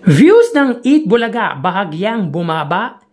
Views ng Eat Bulaga bahagyang bumaba?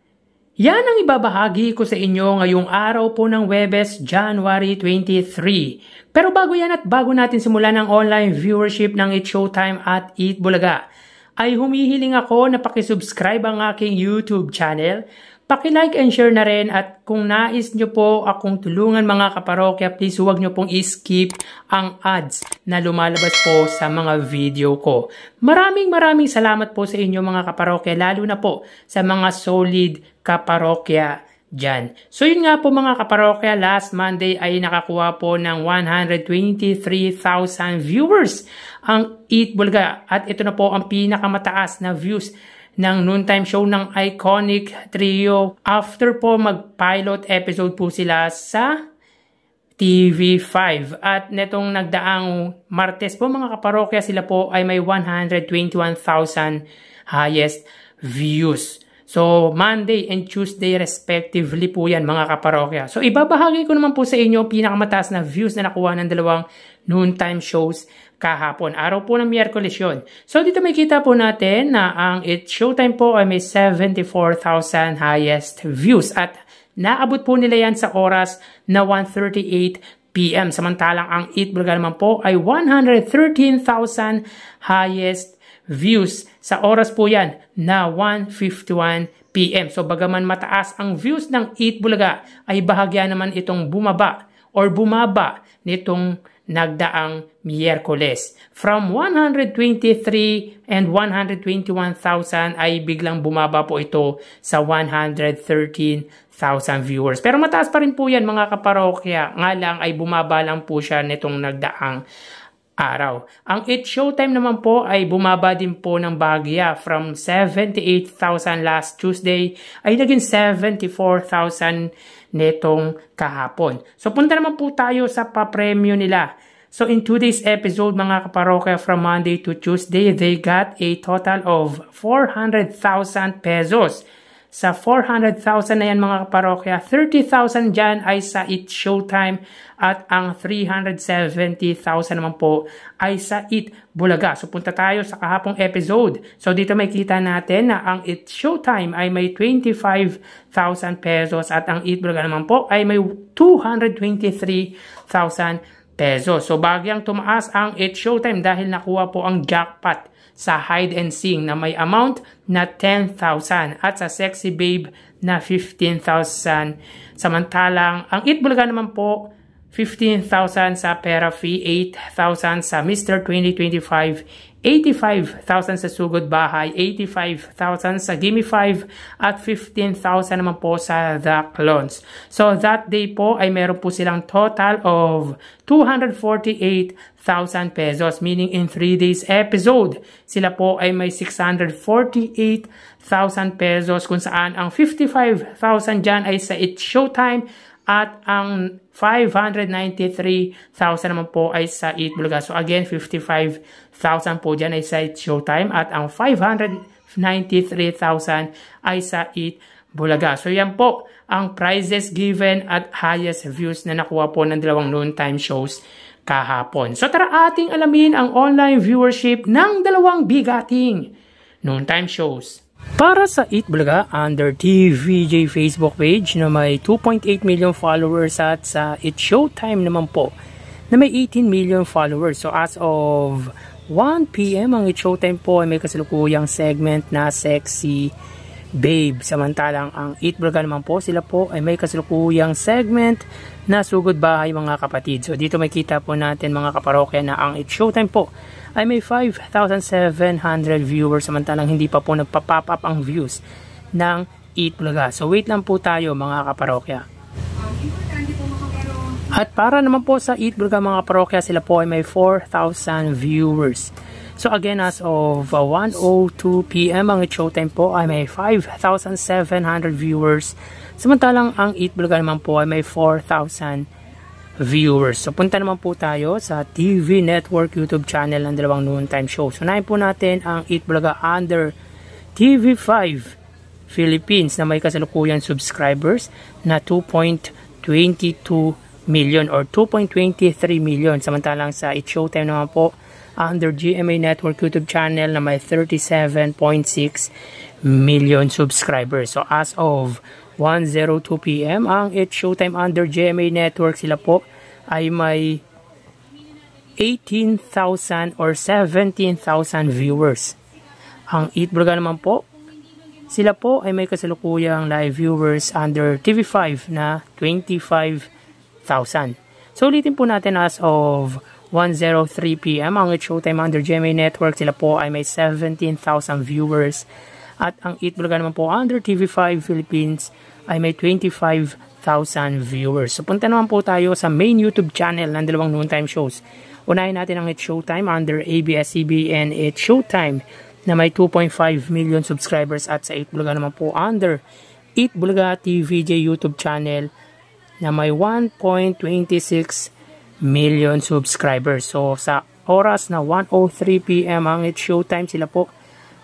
Yan ang ibabahagi ko sa inyo ngayong araw po ng Huwebes, January 23. Pero bago yan at bago natin simulan ang online viewership ng It's Showtime at Eat Bulaga, ay humihiling ako na pakisubscribe ang aking YouTube channel. Paki-like and share na rin, at kung nais nyo po akong tulungan mga kaparokya, please huwag nyo pong i-skip ang ads na lumalabas po sa mga video ko. Maraming salamat po sa inyo mga kaparokya, lalo na po sa mga solid kaparokya dyan. So yun nga po mga kaparokya, last Monday ay nakakuha po ng 123,000 viewers ang Eat Bulaga, at ito na po ang pinakamataas na views ng noontime show ng iconic trio after po mag-pilot episode po sila sa TV5. At netong nagdaang Martes po mga kaparokya, sila po ay may 121,000 highest views. So Monday and Tuesday respectively po yan mga kaparokya. So ibabahagi ko naman po sa inyo pinakamataas na views na nakuha ng dalawang noontime shows kahapon. Araw po ng Miyerkules yun. So dito may kita po natin na ang It's Showtime po ay may 74,000 highest views, at naabot po nila yan sa oras na 1:38 PM. Samantalang ang Eat Bulaga naman po ay 113,000 highest views sa oras po yan na 1:51 PM. So bagaman mataas ang views ng Eat Bulaga, ay bahagya naman itong bumaba bumaba nitong nagdaang Miyerkules. From 123 and 121,000 ay biglang bumaba po ito sa 113,000 viewers. Pero mataas pa rin po yan mga kaparokya, nga lang ay bumaba lang po siya nitong nagdaang araw. Ang It's Showtime naman po ay bumaba din po ng bahagya, from 78,000 last Tuesday ay naging 74,000 netong kahapon. So punta naman po tayo sa pa-premyo nila. So in today's episode mga kaparokya, from Monday to Tuesday, they got a total of 400,000 pesos. Sa 400,000 na yan mga kaparokya, 30,000 dyan ay sa It's Showtime, at ang 370,000 naman po ay sa Eat Bulaga. So punta tayo sa kahapong episode. So dito may kita natin na ang It's Showtime ay may 25,000 pesos, at ang Eat Bulaga naman po ay may 223,000 pesos. So bagyang tumaas ang It's Showtime dahil nakuha po ang jackpot sa hide and sing na may amount na 10,000, at sa sexy babe na 15,000. Samantalang ang Eat Bulaga naman po 15,000 sa pera fee, 8,000 sa Mr. 2025, 85,000 sa sugod bahay, 85,000 sa Gimme 5, at 15,000 naman po sa The Clones. So that day po ay meron po silang total of 248,000 pesos, meaning in 3 days episode sila po ay may 648,000 pesos, kung saan ang 55,000 dyan ay sa It's Showtime, at ang 593,000 naman po ay sa Eat Bulaga. So again, 55,000 po dyan ay sa It's Showtime, at ang 593,000 ay sa Eat Bulaga. So yan po ang prizes given at highest views na nakuha po ng dalawang noontime shows kahapon. So tara ating alamin ang online viewership ng dalawang bigating noontime shows. Para sa Eat Bulaga, under TVJ Facebook page na may 2.8 million followers, at sa It's Showtime naman po na may 18 million followers. So as of 1 PM ang It's Showtime po ay may kasalukuyang segment na Sexy Babe. Samantalang ang Eat Bulaga naman po, sila po ay may kasalukuyang segment na Sugod Bahay mga kapatid. So dito may kita po natin mga kaparokya na ang It's Showtime po ay may 5,700 viewers, samantalang hindi pa po nagpa-pop up ang views ng Eat Bulaga. So wait lang po tayo mga kaparokya. At para naman po sa Eat Bulaga mga kaparokya, sila po ay may 4,000 viewers. So again, as of 1:02 PM ang It's Showtime po ay may 5,700 viewers, samantalang ang Eat Bulaga naman po ay may 4,000 viewers. So punta naman po tayo sa TV Network YouTube channel ng dalawang noontime shows. Unahin po natin ang Eat Bulaga under TV5 Philippines na may kasalukuyang subscribers na 2.22 million or 2.23 million. Samantalang sa It's Showtime naman po under GMA Network YouTube channel na may 37.6 million subscribers. So as of 1:02 PM, ang It's Showtime under GMA Network, sila po ay may 18,000 or 17,000 viewers. Ang Eat Bulaga naman po, sila po ay may kasalukuyang live viewers under TV5 na 25,000. So ulitin po natin, as of 1:03 PM, ang It's Showtime under GMA Network, sila po ay may 17,000 viewers. At ang Eat Bulaga naman po under TV5 Philippines ay may 25,000 viewers. So punta naman po tayo sa main YouTube channel ng dalawang noontime shows. Unahin natin ang It's Showtime under ABS-CBN It's Showtime na may 2.5 million subscribers, at sa Eat Bulaga naman po under Eat Bulaga TVJ YouTube channel na may 1.26 million subscribers. So sa oras na 1:03 PM ang It's Showtime, sila po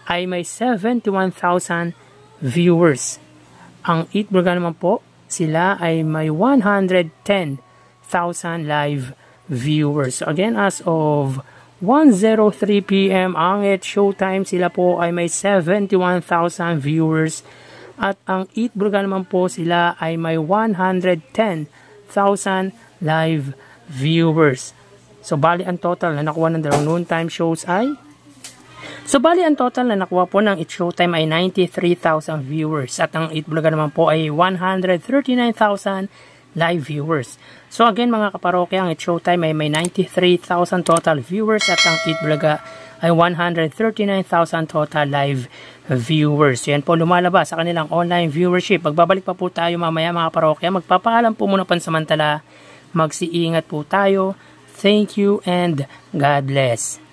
ay may 71,000 viewers. Ang Eat Bulaga naman po, sila ay may 110,000 live viewers. So again, as of 1:03 PM ang It's Showtime, sila po ay may 71,000 viewers, at ang Eat Bulaga naman po, sila ay may 110,000 live viewers. So bali ang total na nakuha ng dalawang noontime shows ay ang total na nakuha po ng It's Showtime ay 93,000 viewers, at ang Eat Bulaga naman po ay 139,000 live viewers. So again mga kaparokya, ang It's Showtime ay may 93,000 total viewers, at ang Eat Bulaga ay 139,000 total live viewers. So yan po lumalabas sa kanilang online viewership. Magbabalik pa po tayo mamaya mga kaparokya. Magpapaalam po muna pansamantala. Magsiingat po tayo. Thank you and God bless.